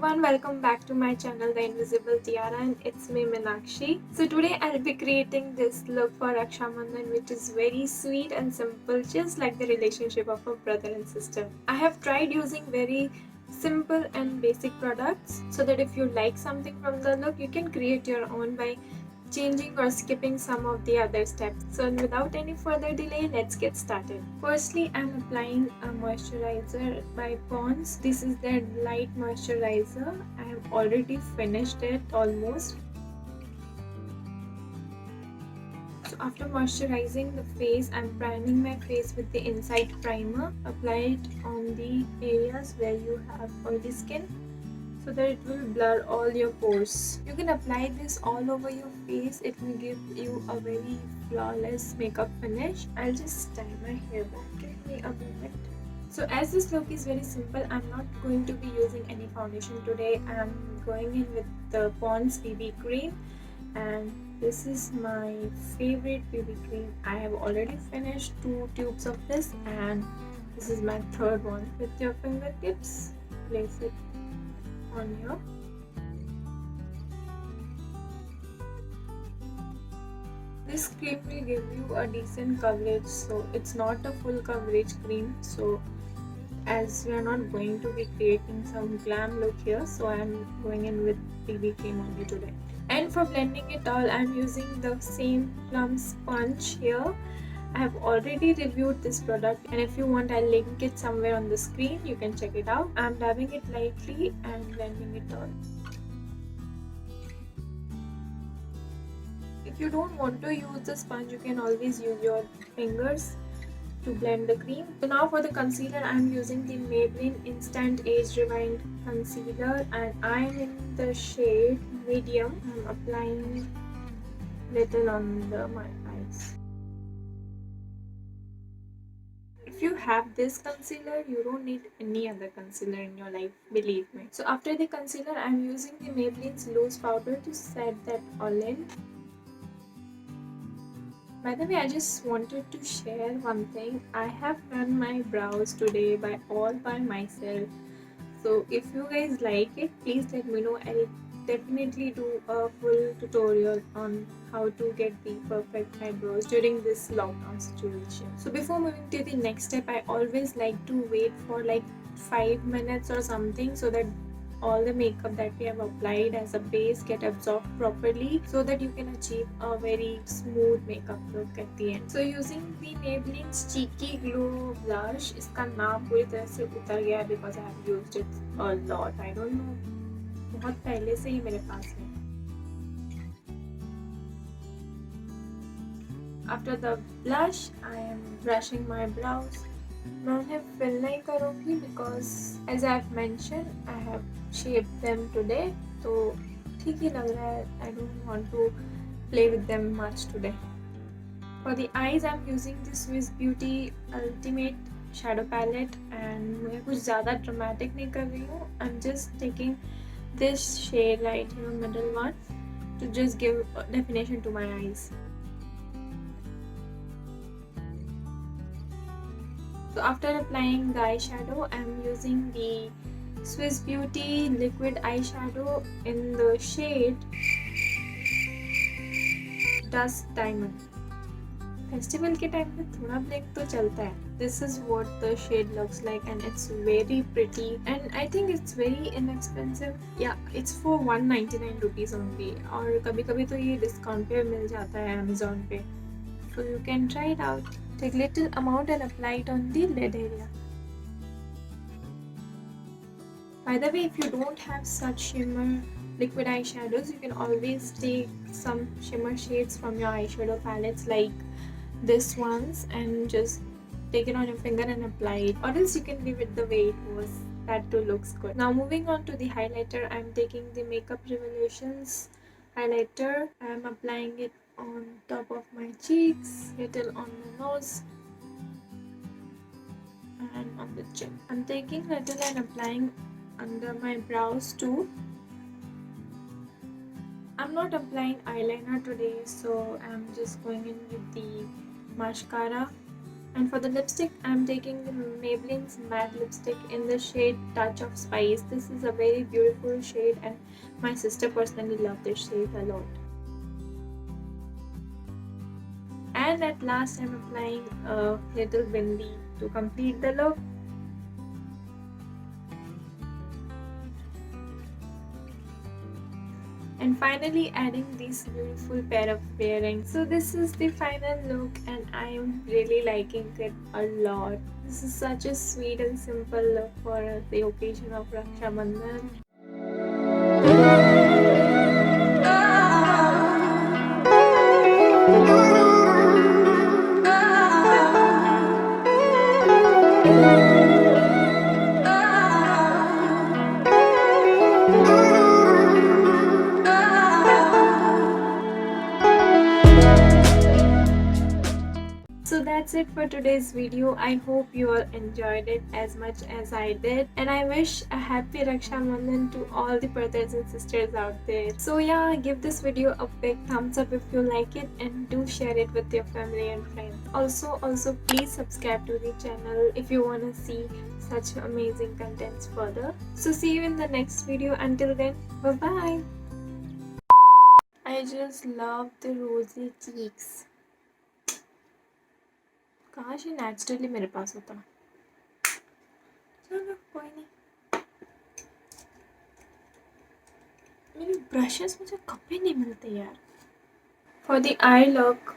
everyone, welcome back to my channel The Invisible Tiara, and it's me Minakshi. So today I'll be creating this look for Rakshabandhan, which is very sweet and simple, just like the relationship of a brother and sister. I have tried using very simple and basic products so that if you like something from the look, you can create your own by changing or skipping some of the other steps. So without any further delay, let's get started. Firstly, I'm applying a moisturizer by Pond's. This is their light moisturizer. I have already finished it almost. So after moisturizing the face, I'm priming my face with the inside primer. Apply it on the areas where you have oily skin, so that it will blur all your pores. You can apply this all over your face. It will give you a very flawless makeup finish. I'll just tie my hair back. Give me a moment. So as this look is very simple, I'm not going to be using any foundation today. I'm going in with the Pond's BB cream, and this is my favorite BB cream. I have already finished 2 tubes of this, and this is my third one. With your fingertips, place it on here. This cream will give you a decent coverage, so it's not a full coverage cream. So as we are not going to be creating some glam look here, so I am going in with BB cream only today. And for blending it all, I am using the same Plume sponge here. I have already reviewed this product, and if you want, I'll link it somewhere on the screen. You can check it out. I'm dabbing it lightly and blending it all. If you don't want to use the sponge, you can always use your fingers to blend the cream. So now for the concealer, I'm using the Maybelline Instant Age Rewind Concealer, and I'm in the shade medium. I'm applying little on my eyes. If you have this concealer, you don't need any other concealer in your life, believe me. So after the concealer, I'm using the Maybelline's loose powder to set that all in. By the way, I just wanted to share one thing. I have done my brows today all by myself. So if you guys like it, please let me know. I'll definitely do a full tutorial on how to get the perfect eyebrows during this lockdown situation. So before moving to the next step, I always like to wait for like 5 minutes or something, so that all the makeup that we have applied as a base get absorbed properly, so that you can achieve a very smooth makeup look at the end. So using the Maybelline's Cheeky Glow Blush, इसका नाम पूरी तरह से उतर गया because I have used it a lot. I don't know, बहुत पहले से ही मेरे पास है. After the blush, I am brushing my brows. मैं उन्हें fill नहीं करूँगी because as I have mentioned, I have shaped them today. तो ठीक ही लग रहा है. I don't want to play with them much today. For the eyes, I'm using the Swiss Beauty Ultimate Shadow Palette, and मैं कुछ ज़्यादा dramatic नहीं कर रही हूँ. I'm just taking this shade right here, middle one, to just give definition to my eyes. So after applying the eyeshadow, I'm using the Swiss Beauty liquid eyeshadow in the shade Dust Diamond. Festival के time पे थोड़ा black तो चलता है. This is what the shade looks like, and it's very pretty, and I think it's very inexpensive. Yeah, it's for 199 rupees only, और कभी-कभी तो ये discount पे मिल जाता है Amazon पे. So you can try it out. Take little amount and apply it on the lid area. By the way, if you don't have such shimmer liquid eyeshadows, you can always take some shimmer shades from your eyeshadow palettes like this ones and just take it on your finger and apply it, or else you can leave it the way it was. That too looks good. Now moving on to the highlighter, I'm taking the Makeup Revolutions highlighter. I'm applying it on top of my cheeks, little on my nose, and on the chin. I'm taking little and applying under my brows too. I'm not applying eyeliner today, so I'm just going in with the mascara And for the lipstick, I'm taking the Maybelline's matte lipstick in the shade Touch of Spice. This is a very beautiful shade and my sister personally loved this shade a lot. And at last, I'm applying a little bindi to complete the look. And finally adding this beautiful pair of earrings. So this is the final look and I am really liking it a lot. This is such a sweet and simple look for the occasion of Rakshabandhan. So that's it for today's video. I hope you all enjoyed it as much as I did. And I wish a happy Rakshabandhan to all the brothers and sisters out there. So yeah, give this video a big thumbs up if you like it and do share it with your family and friends. Also please subscribe to the channel if you want to see such amazing contents further. So see you in the next video. Until then, bye bye. I just love the rosy cheeks. काश ये naturally मेरे पास होता. चलो कोई नहीं. मेरे brushes मुझे कभी नहीं मिलते यार. For the eye look,